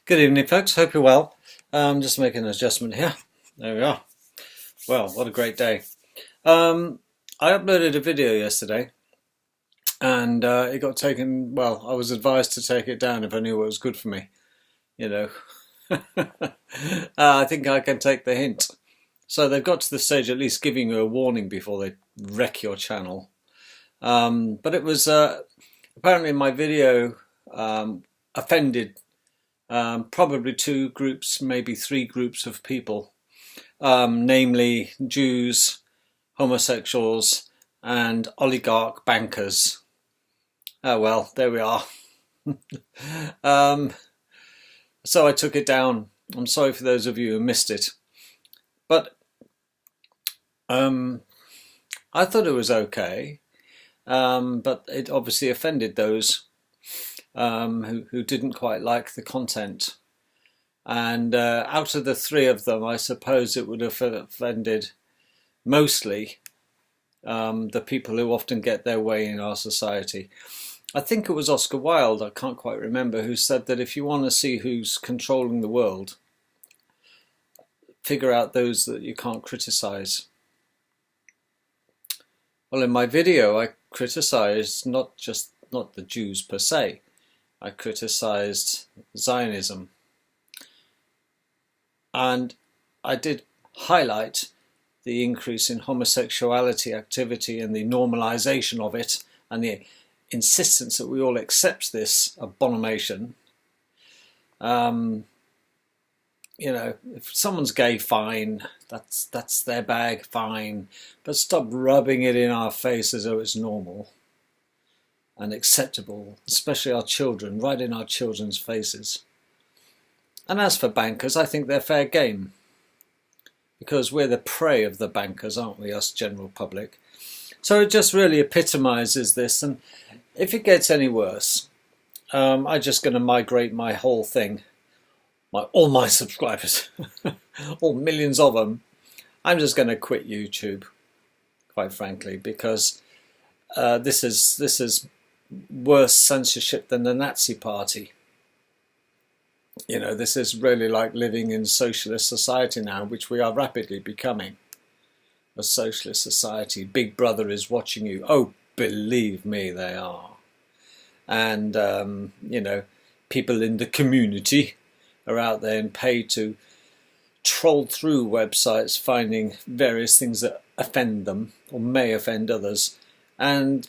Good evening, folks. Hope you're well. Just making an adjustment here. There we are. Well, what a great day. I uploaded a video yesterday and it got taken. Well, I was advised to take it down if I knew what was good for me. You know, I think I can take the hint. So they've got to the stage at least giving you a warning before they wreck your channel. But it was apparently my video offended probably two groups, maybe three groups of people, namely Jews, homosexuals, and oligarch bankers. Oh well, there we are. So I took it down. I'm sorry for those of you who missed it, but I thought it was okay, but it obviously offended those who didn't quite like the content. And out of the three of them, I suppose it would have offended mostly the people who often get their way in our society. I think it was Oscar Wilde, I can't quite remember, who said that if you want to see who's controlling the world, figure out those that you can't criticize. Well, in my video, I criticized not the Jews per se. I criticized Zionism. And I did highlight the increase in homosexuality activity and the normalization of it and the insistence that we all accept this abomination. You know, if someone's gay, fine, that's their bag, fine, but stop rubbing it in our face as though it's normal and acceptable, especially our children, right in our children's faces. And as for bankers, I think they're fair game, because we're the prey of the bankers, aren't we, us general public? So it just really epitomizes this, and if it gets any worse, I'm just going to migrate my whole thing, all my subscribers, all millions of them. I'm just going to quit YouTube, quite frankly, because this is worse censorship than the Nazi Party. You know, this is really like living in socialist society now, which we are rapidly becoming. A socialist society. Big Brother is watching you. Oh, believe me, they are. And, you know, people in the community are out there and paid to troll through websites, finding various things that offend them or may offend others, and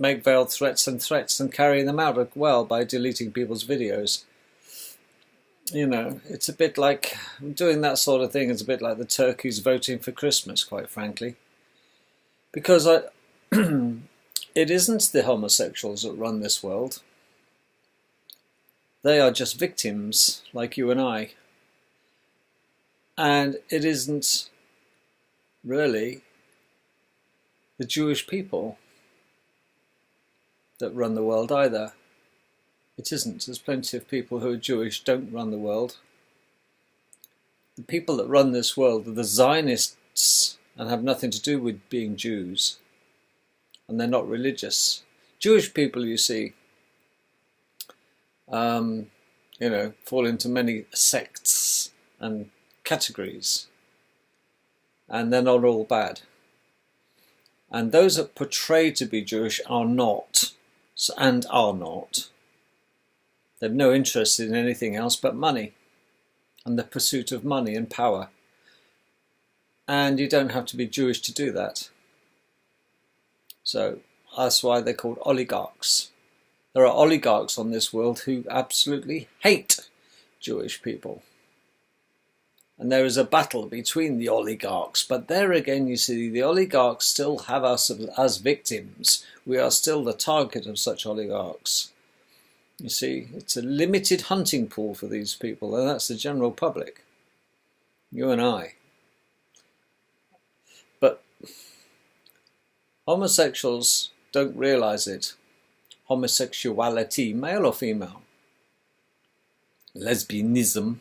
make veiled threats and carry them out well by deleting people's videos. You know, it's a bit like doing that sort of thing. It's a bit like the turkeys voting for Christmas, quite frankly, because it isn't the homosexuals that run this world. They are just victims like you and I. And it isn't really the Jewish people that run the world either. It isn't. There's plenty of people who are Jewish don't run the world. The people that run this world are the Zionists and have nothing to do with being Jews. And they're not religious. Jewish people, you see, you know, fall into many sects and categories. And they're not all bad. And those that portray to be Jewish are not, and are not. They've no interest in anything else but money and the pursuit of money and power. And you don't have to be Jewish to do that. So that's why they're called oligarchs. There are oligarchs on this world who absolutely hate Jewish people. And there is a battle between the oligarchs. But there again, you see, the oligarchs still have us as victims. We are still the target of such oligarchs. You see, it's a limited hunting pool for these people, and that's the general public. You and I. But homosexuals don't realize it. Homosexuality, male or female. Lesbianism.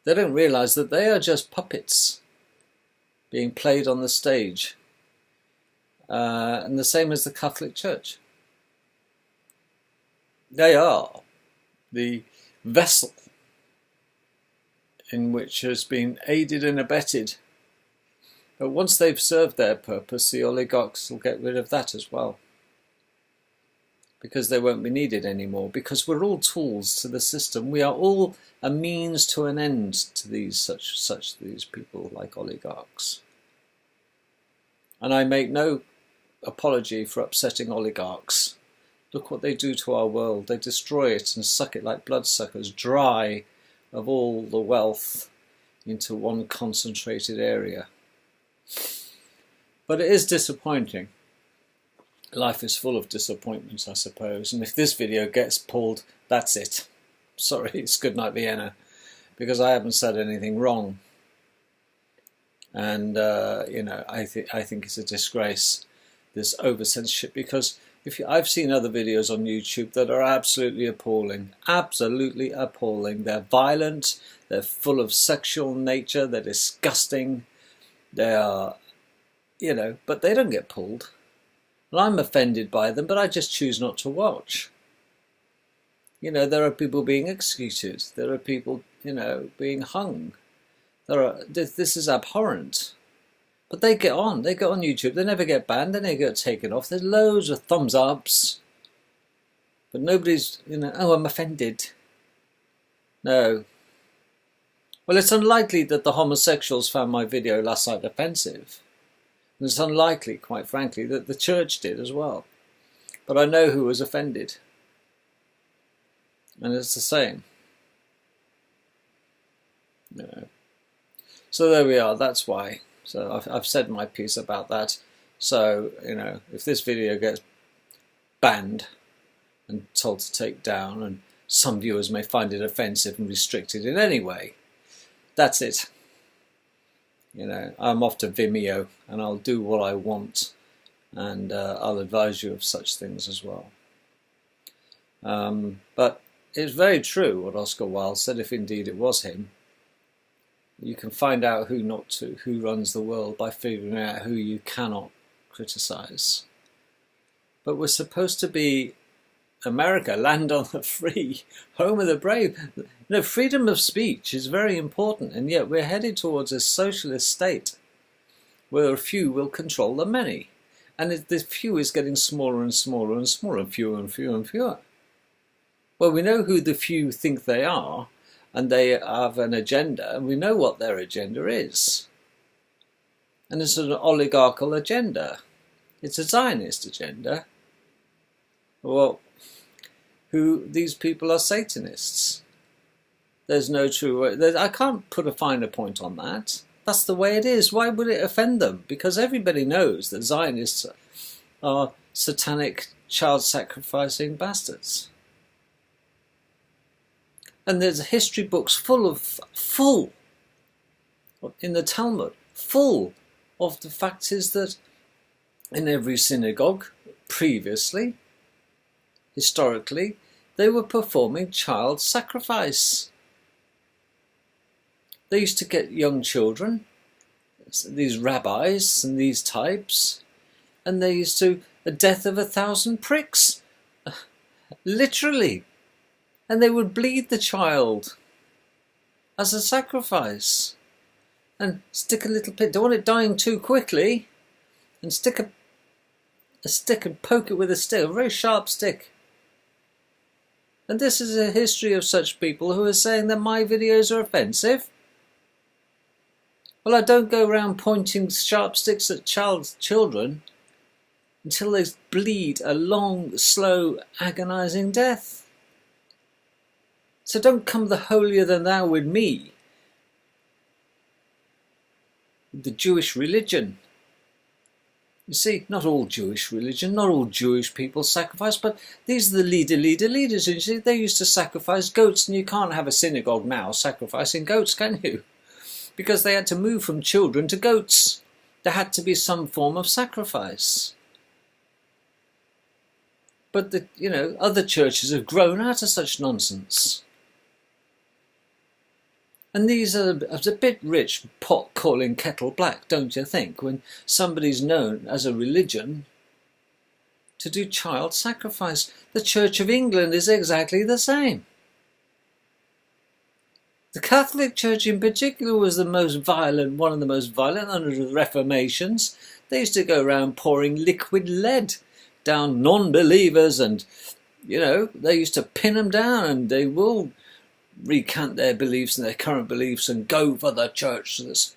They don't realize that they are just puppets being played on the stage. And the same as the Catholic Church. They are the vessel in which has been aided and abetted. But once they've served their purpose, the oligarchs will get rid of that as well, because they won't be needed anymore, because we're all tools to the system. We are all a means to an end to these these people like oligarchs. And I make no apology for upsetting oligarchs. Look what they do to our world. They destroy it and suck it like bloodsuckers dry of all the wealth into one concentrated area. But it is disappointing. Life is full of disappointments, I suppose. And if this video gets pulled, that's it. Sorry, it's good night Vienna, because I haven't said anything wrong. And I think it's a disgrace, this over censorship, because I've seen other videos on YouTube that are absolutely appalling, They're violent, they're full of sexual nature, they're disgusting, they are, but they don't get pulled. And I'm offended by them, but I just choose not to watch. There are people being executed, there are people, being hung. This is abhorrent. But they get on YouTube, they never get banned, they never get taken off. There's loads of thumbs ups. But nobody's, oh, I'm offended. No. Well, it's unlikely that the homosexuals found my video last night offensive. And it's unlikely, quite frankly, that the church did as well. But I know who was offended. And it's the same. So there we are, that's why. So I've said my piece about that. So, if this video gets banned and told to take down, and some viewers may find it offensive and restricted in any way, that's it. I'm off to Vimeo and I'll do what I want, and I'll advise you of such things as well. But it's very true what Oscar Wilde said, if indeed it was him. You can find out who runs the world by figuring out who you cannot criticize. But we're supposed to be America, land on the free, home of the brave. Freedom of speech is very important, and yet we're headed towards a socialist state where a few will control the many. And the few is getting smaller and smaller and smaller, and fewer and fewer and fewer. Well, we know who the few think they are, and they have an agenda, and we know what their agenda is. And it's an oligarchical agenda. It's a Zionist agenda. Well, these people are Satanists. There's no true way. I can't put a finer point on that. That's the way it is. Why would it offend them? Because everybody knows that Zionists are satanic, child-sacrificing bastards. And there's history books full in the Talmud, full of the fact is that in every synagogue previously, historically, they were performing child sacrifice. They used to get young children, these rabbis and these types, and they used to, a death of 1,000 pricks, literally. And they would bleed the child as a sacrifice and stick a little pin. Don't want it dying too quickly, and stick a stick and poke it with a stick, a very sharp stick. And this is a history of such people who are saying that my videos are offensive. Well, I don't go around pointing sharp sticks at children until they bleed a long, slow, agonizing death. So don't come the holier than thou with me, the Jewish religion. You see, not all Jewish religion, not all Jewish people sacrifice, but these are the leaders. And you see, they used to sacrifice goats, and you can't have a synagogue now sacrificing goats, can you? Because they had to move from children to goats. There had to be some form of sacrifice. But other churches have grown out of such nonsense. And these are a bit rich, pot calling kettle black, don't you think, when somebody's known as a religion to do child sacrifice. The Church of England is exactly the same. The Catholic Church in particular was the most violent, one of the most violent under the Reformations. They used to go around pouring liquid lead down non-believers, and, you know, they used to pin them down, and they will recant their beliefs and their current beliefs and go for the church that's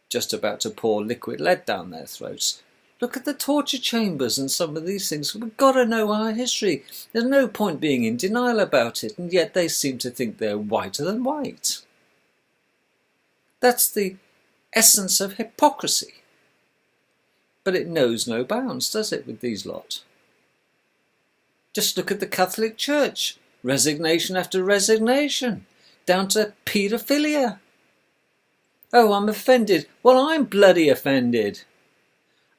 just about to pour liquid lead down their throats. Look at the torture chambers and some of these things. We've got to know our history. There's no point being in denial about it, and yet they seem to think they're whiter than white. That's the essence of hypocrisy. But it knows no bounds, does it, with these lot? Just look at the Catholic Church. Resignation after resignation, down to paedophilia. Oh, I'm offended. Well, I'm bloody offended.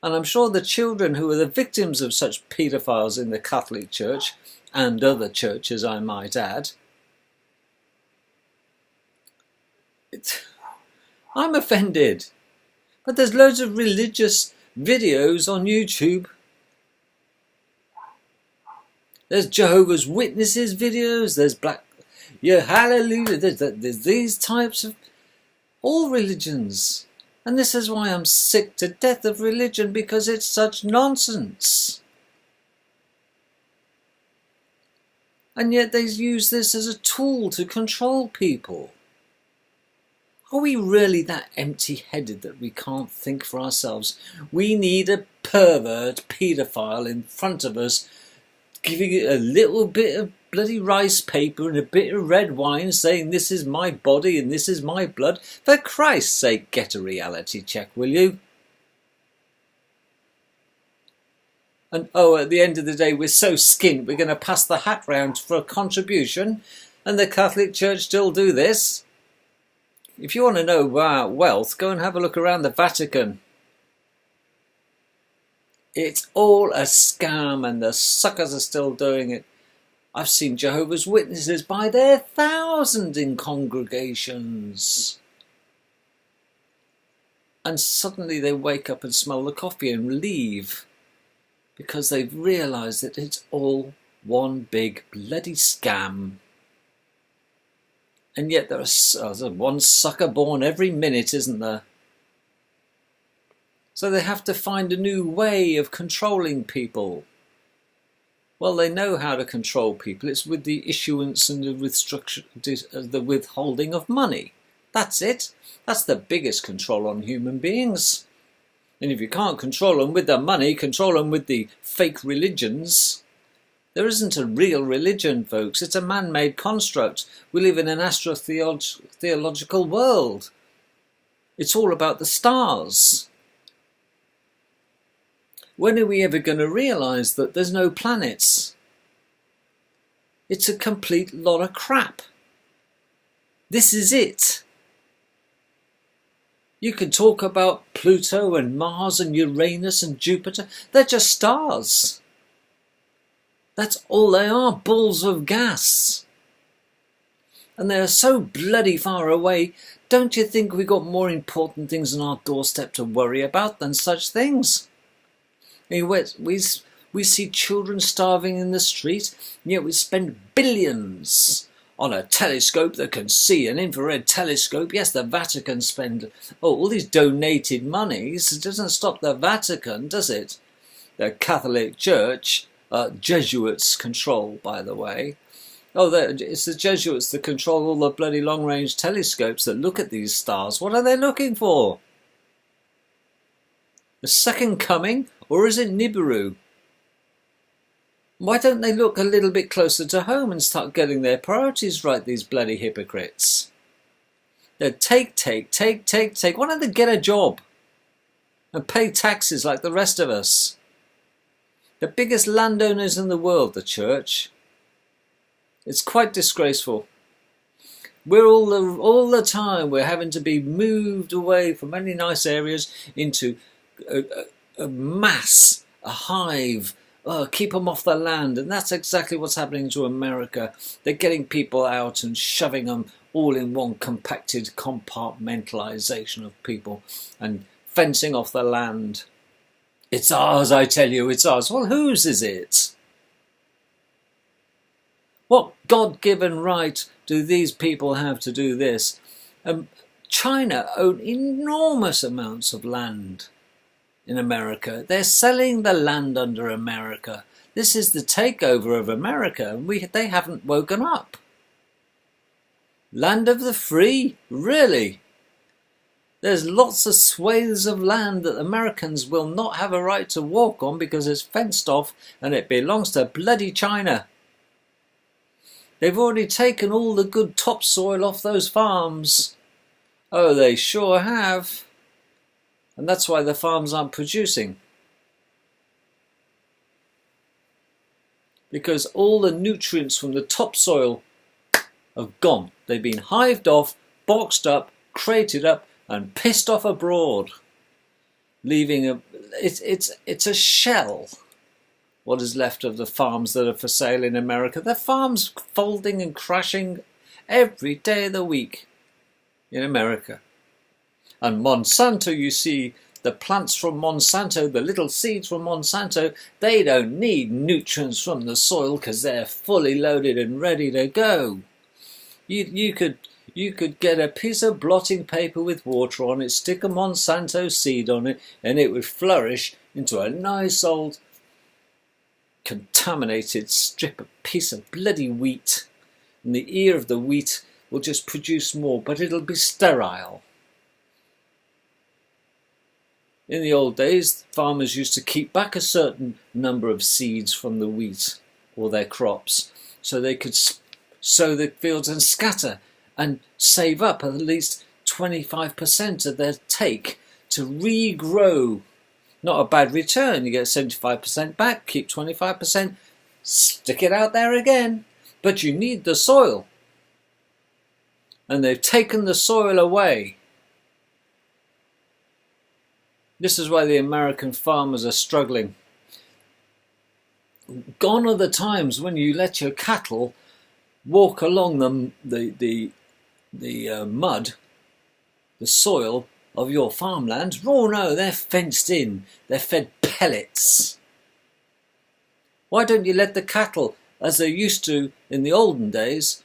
And I'm sure the children who are the victims of such paedophiles in the Catholic Church, and other churches I might add, I'm offended. But there's loads of religious videos on YouTube. There's Jehovah's Witnesses videos, there's hallelujah, there's these types of all religions. And this is why I'm sick to death of religion, because it's such nonsense. And yet they use this as a tool to control people. Are we really that empty-headed that we can't think for ourselves? We need a pervert paedophile in front of us, giving it a little bit of bloody rice paper and a bit of red wine, saying this is my body and this is my blood. For Christ's sake, get a reality check, will you? And oh, at the end of the day, we're so skint, we're going to pass the hat round for a contribution, and the Catholic Church still do this. If you want to know about wealth, go and have a look around the Vatican. It's all a scam, and the suckers are still doing it. I've seen Jehovah's Witnesses by their thousands in congregations. And suddenly they wake up and smell the coffee and leave, because they've realised that it's all one big bloody scam. And yet there's one sucker born every minute, isn't there? So they have to find a new way of controlling people. Well, they know how to control people. It's with the issuance and the withholding of money. That's it. That's the biggest control on human beings. And if you can't control them with the money, control them with the fake religions. There isn't a real religion, folks. It's a man-made construct. We live in an astrotheological world. It's all about the stars. When are we ever going to realise that there's no planets? It's a complete lot of crap. This is it. You can talk about Pluto and Mars and Uranus and Jupiter. They're just stars. That's all they are, balls of gas. And they're so bloody far away. Don't you think we've got more important things on our doorstep to worry about than such things? We see children starving in the street, and yet we spend billions on a telescope that can see, an infrared telescope. Yes, the Vatican spend all these donated monies. It doesn't stop the Vatican, does it? The Catholic Church, Jesuits control, by the way. Oh, it's the Jesuits that control all the bloody long-range telescopes that look at these stars. What are they looking for? The second coming? Or is it Nibiru? Why don't they look a little bit closer to home and start getting their priorities right, these bloody hypocrites? They take. Why don't they get a job and pay taxes like the rest of us? The biggest landowners in the world, the church. It's quite disgraceful. We're all the time we're having to be moved away from many nice areas into a mass, a hive. Keep them off the land. And that's exactly what's happening to America. They're getting people out and shoving them all in one compacted compartmentalisation of people and fencing off the land. It's ours, I tell you, it's ours. Well, whose is it? What God-given right do these people have to do this? China own enormous amounts of land in America. They're selling the land under America. This is the takeover of America, and they haven't woken up. Land of the free? Really? There's lots of swathes of land that Americans will not have a right to walk on because it's fenced off and it belongs to bloody China. They've already taken all the good topsoil off those farms. Oh, they sure have. And that's why the farms aren't producing. Because all the nutrients from the topsoil have gone. They've been hived off, boxed up, crated up, and pissed off abroad, leaving it's a shell. What is left of the farms that are for sale in America? The farms folding and crashing every day of the week in America. And Monsanto, you see, the plants from Monsanto, the little seeds from Monsanto, they don't need nutrients from the soil because they're fully loaded and ready to go. You could get a piece of blotting paper with water on it, stick a Monsanto seed on it, and it would flourish into a nice old contaminated piece of bloody wheat. And the ear of the wheat will just produce more, but it'll be sterile. In the old days, farmers used to keep back a certain number of seeds from the wheat or their crops, so they could sow the fields and scatter and save up at least 25% of their take to regrow. Not a bad return. You get 75% back, keep 25%, stick it out there again. But you need the soil. And they've taken the soil away. This is why the American farmers are struggling. Gone are the times when you let your cattle walk along the mud, the soil of your farmland. Oh no, they're fenced in. They're fed pellets. Why don't you let the cattle, as they used to in the olden days,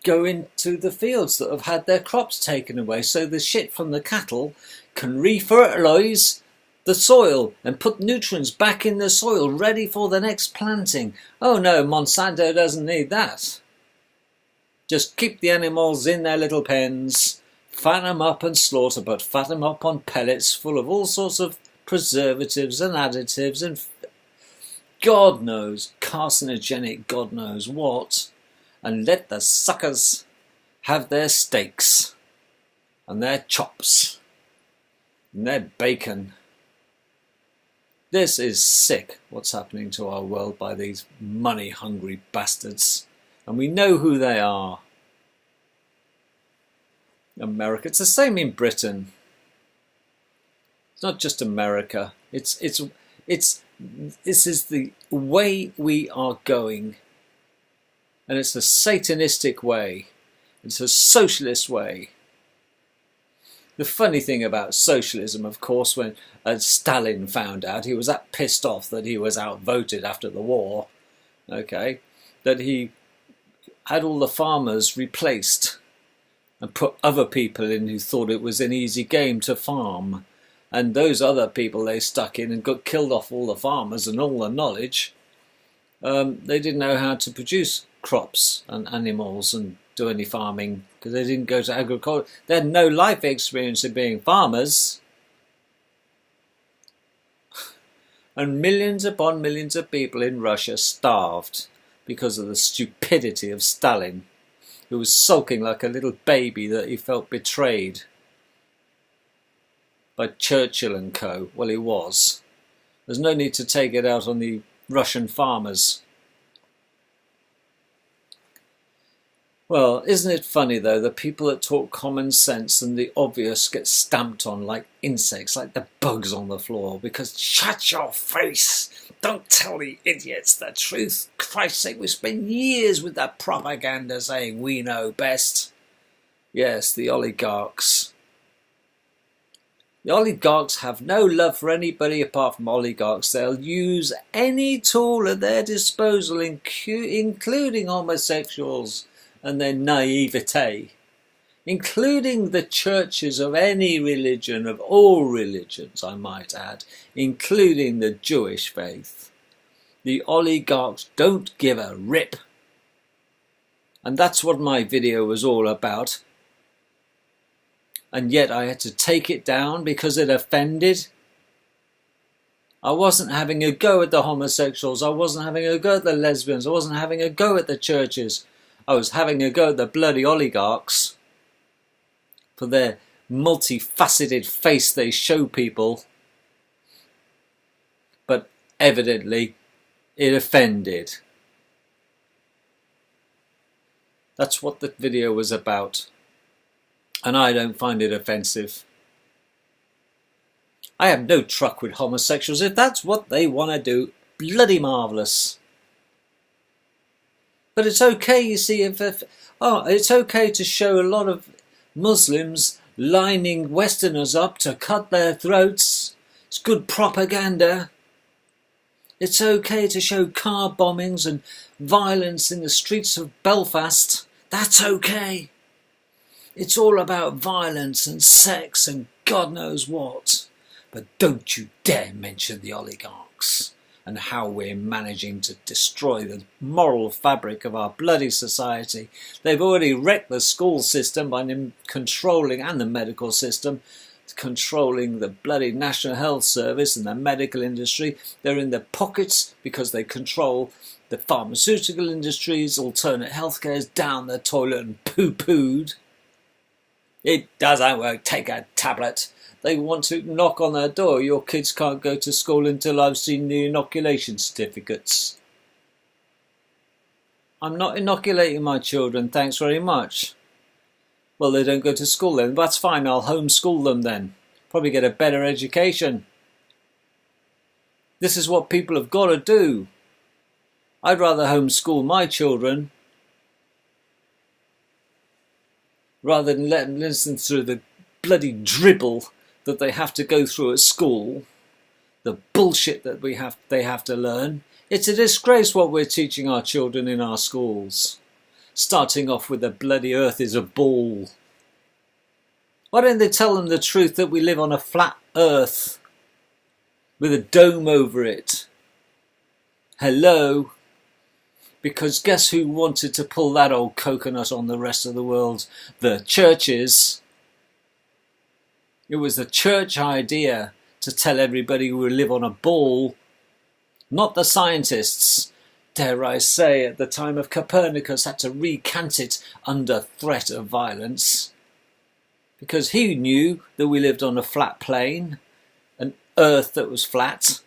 go into the fields that have had their crops taken away, so the shit from the cattle can refertilise the soil and put nutrients back in the soil ready for the next planting? Oh no, Monsanto doesn't need that. Just keep the animals in their little pens, fatten them up and slaughter, but fatten them up on pellets full of all sorts of preservatives and additives and God knows, carcinogenic God knows what, and let the suckers have their steaks and their chops and their bacon. This is sick, what's happening to our world by these money-hungry bastards. And we know who they are. America. It's the same in Britain. It's not just America. This is the way we are going. And it's a satanistic way. It's a socialist way. The funny thing about socialism, of course, when Stalin found out, he was that pissed off that he was outvoted after the war, okay, that he had all the farmers replaced and put other people in who thought it was an easy game to farm. And those other people they stuck in and got killed off all the farmers and all the knowledge. They didn't know how to produce crops and animals and do any farming because they didn't go to agriculture. They had no life experience of being farmers. And millions upon millions of people in Russia starved because of the stupidity of Stalin, who was sulking like a little baby that he felt betrayed by Churchill and co. Well, he was. There's no need to take it out on the Russian farmers. Well, isn't it funny, though, the people that talk common sense and the obvious get stamped on like insects, like the bugs on the floor, because shut your face! Don't tell the idiots the truth! Christ's sake, we spend years with that propaganda saying we know best. Yes, the oligarchs. The oligarchs have no love for anybody apart from oligarchs. They'll use any tool at their disposal, including homosexuals and their naivete, including the churches of any religion, of all religions, I might add, including the Jewish faith. The oligarchs don't give a rip. And that's what my video was all about. And yet I had to take it down because it offended. I wasn't having a go at the homosexuals. I wasn't having a go at the lesbians. I wasn't having a go at the churches. I was having a go at the bloody oligarchs for their multifaceted face they show people. But evidently it offended. That's what the video was about. And I don't find it offensive. I have no truck with homosexuals. If that's what they want to do, bloody marvellous. But it's okay, you see, it's okay to show a lot of Muslims lining Westerners up to cut their throats. It's good propaganda. It's okay to show car bombings and violence in the streets of Belfast. That's okay. It's all about violence and sex and God knows what. But don't you dare mention the oligarchs and how we're managing to destroy the moral fabric of our bloody society. They've already wrecked the school system by controlling, and the medical system, controlling the bloody National Health Service and the medical industry. They're in their pockets because they control the pharmaceutical industries, alternate healthcare is down the toilet and poo-pooed. It doesn't work, take a tablet. They want to knock on their door. Your kids can't go to school until I've seen the inoculation certificates. I'm not inoculating my children, thanks very much. Well, they don't go to school then. That's fine, I'll homeschool them then. Probably get a better education. This is what people have got to do. I'd rather homeschool my children rather than let them listen through the bloody dribble that they have to go through at school, the bullshit that they have to learn. It's a disgrace what we're teaching our children in our schools. Starting off with the bloody earth is a ball. Why don't they tell them the truth that we live on a flat earth with a dome over it? Hello? Because guess who wanted to pull that old coconut on the rest of the world? The churches. It was the church idea to tell everybody we live on a ball, not the scientists. Dare I say, at the time of Copernicus, had to recant it under threat of violence. Because he knew that we lived on a flat plane, an earth that was flat,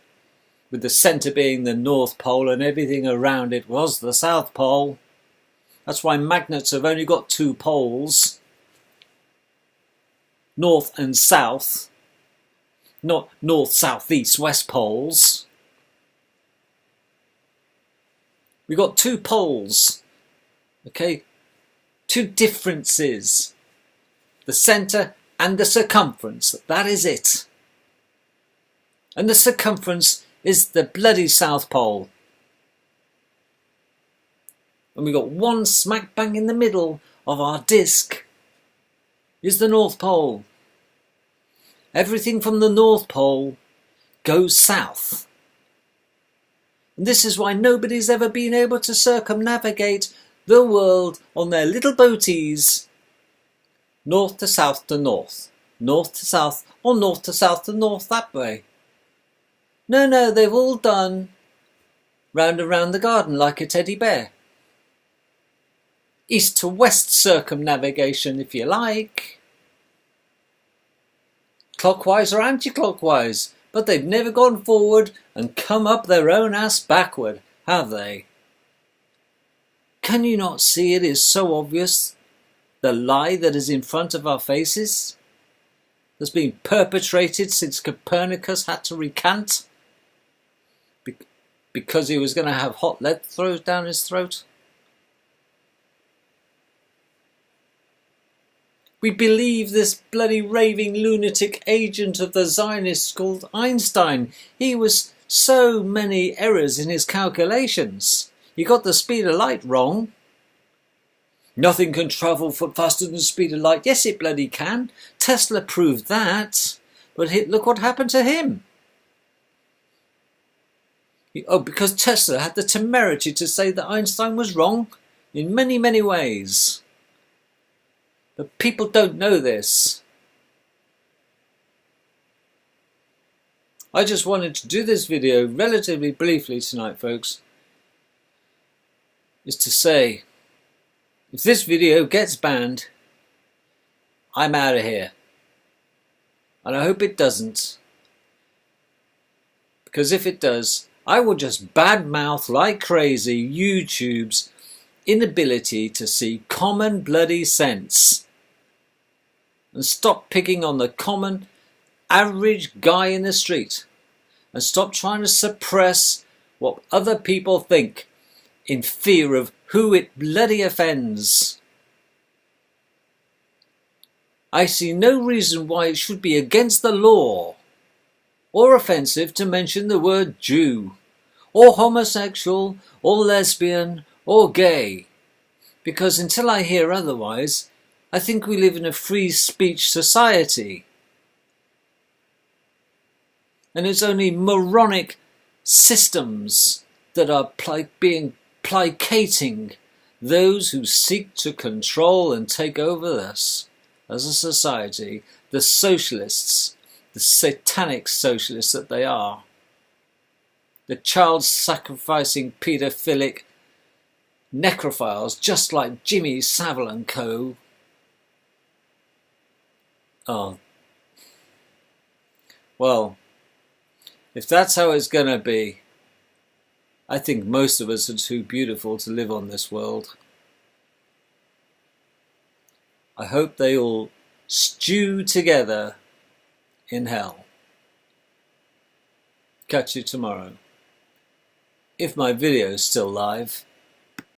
with the centre being the North Pole and everything around it was the South Pole. That's why magnets have only got two poles, north and south, not north, south, east, west poles. We've got two poles, okay, two differences, the centre and the circumference, that is it. And the circumference is the bloody South Pole. And we've got one smack bang in the middle of our disc is the North Pole. Everything from the North Pole goes south. And this is why nobody's ever been able to circumnavigate the world on their little boaties. North to south to north, north to south, or north to south to north that way. No, they've all done round and round the garden like a teddy bear. East to west circumnavigation, if you like. Clockwise or anti-clockwise, but they've never gone forward and come up their own ass backward, have they? Can you not see it is so obvious, the lie that is in front of our faces? That's been perpetrated since Copernicus had to recant? Because he was going to have hot lead thrown down his throat? We believe this bloody raving lunatic agent of the Zionists called Einstein. He was so many errors in his calculations. He got the speed of light wrong. Nothing can travel faster than the speed of light. Yes, it bloody can. Tesla proved that. But look what happened to him. Oh, because Tesla had the temerity to say that Einstein was wrong in many, many ways. But people don't know this. I just wanted to do this video relatively briefly tonight, folks, is to say, if this video gets banned, I'm out of here. And I hope it doesn't. Because if it does, I will just badmouth like crazy YouTube's inability to see common bloody sense. And stop picking on the common average guy in the street. And stop trying to suppress what other people think in fear of who it bloody offends. I see no reason why it should be against the law or offensive to mention the word Jew, or homosexual, or lesbian, or gay, because until I hear otherwise, I think we live in a free speech society. And it's only moronic systems that are placating those who seek to control and take over us as a society, the socialists, the satanic socialists that they are, the child-sacrificing paedophilic necrophiles just like Jimmy Savile and co. Oh, well, if that's how it's going to be, I think most of us are too beautiful to live on this world. I hope they all stew together in hell. Catch you tomorrow. If my video is still live.